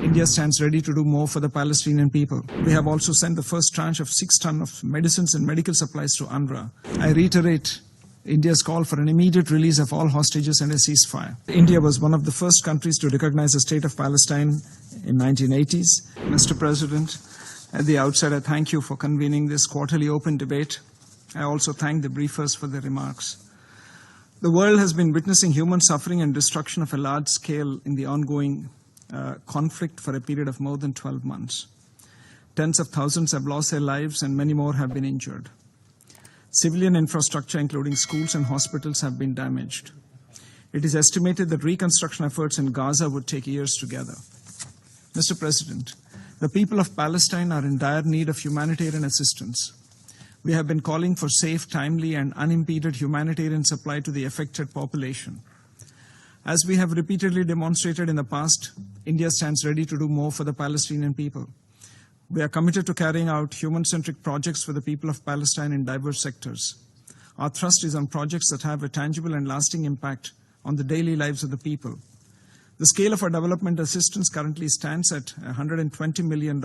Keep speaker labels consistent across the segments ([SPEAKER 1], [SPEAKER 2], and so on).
[SPEAKER 1] India stands ready to do more for the Palestinian people. We have also sent the first tranche of 6 tons of medicines and medical supplies to UNRWA. I reiterate India's call for an immediate release of all hostages and a ceasefire. India was one of the first countries to recognize the state of Palestine in 1980s. Mr. President, at the outset, I thank you for convening this quarterly open debate. I also thank the briefers for their remarks. The world has been witnessing human suffering and destruction of a large scale in the ongoing conflict for a period of more than 12 months. Tens of thousands have lost their lives and many more have been injured. Civilian infrastructure, including schools and hospitals, have been damaged. It is estimated that reconstruction efforts in Gaza would take years together. Mr. President, the people of Palestine are in dire need of humanitarian assistance. We have been calling for safe, timely, and unimpeded humanitarian supply to the affected population. As we have repeatedly demonstrated in the past, India stands ready to do more for the Palestinian people. We are committed to carrying out human-centric projects for the people of Palestine in diverse sectors. Our thrust is on projects that have a tangible and lasting impact on the daily lives of the people. The scale of our development assistance currently stands at $120 million.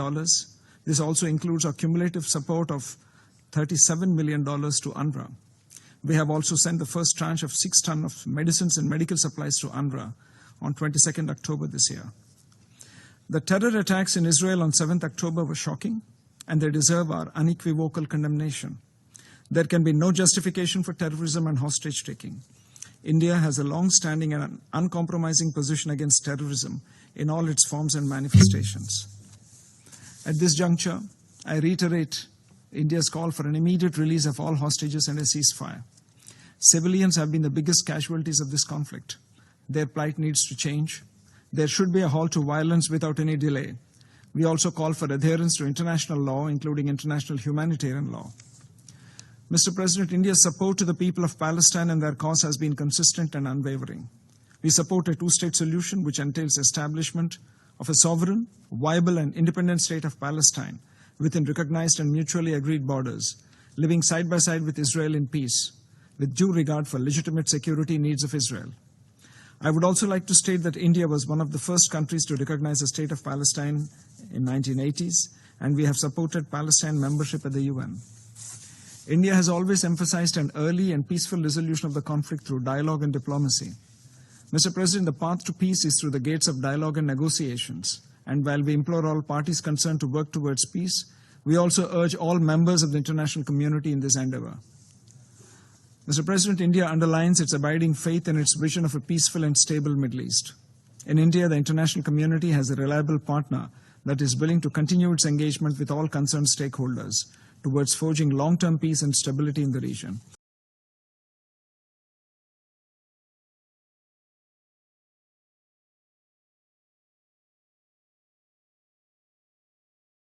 [SPEAKER 1] This also includes our cumulative support of $37 million to UNRWA. We have also sent the first tranche of 6 tons of medicines and medical supplies to UNRWA on 22nd October this year. The terror attacks in Israel on 7th October were shocking, and they deserve our unequivocal condemnation. There can be no justification for terrorism and hostage-taking. India has a long-standing and uncompromising position against terrorism in all its forms and manifestations. At this juncture, I reiterate India's call for an immediate release of all hostages and a ceasefire. Civilians have been the biggest casualties of this conflict. Their plight needs to change. There should be a halt to violence without any delay. We also call for adherence to international law, including international humanitarian law. Mr. President, India's support to the people of Palestine and their cause has been consistent and unwavering. We support a two-state solution which entails establishment of a sovereign, viable, and independent state of Palestine within recognized and mutually agreed borders, living side by side with Israel in peace, with due regard for legitimate security needs of Israel. I would also like to state that India was one of the first countries to recognize the state of Palestine in 1980s, and we have supported Palestine membership at the UN. India has always emphasized an early and peaceful resolution of the conflict through dialogue and diplomacy. Mr. President, the path to peace is through the gates of dialogue and negotiations, and while we implore all parties concerned to work towards peace, we also urge all members of the international community in this endeavour. Mr. President, India underlines its abiding faith in its vision of a peaceful and stable Middle East. In India, the international community has a reliable partner that is willing to continue its engagement with all concerned stakeholders towards forging long-term peace and stability in the region.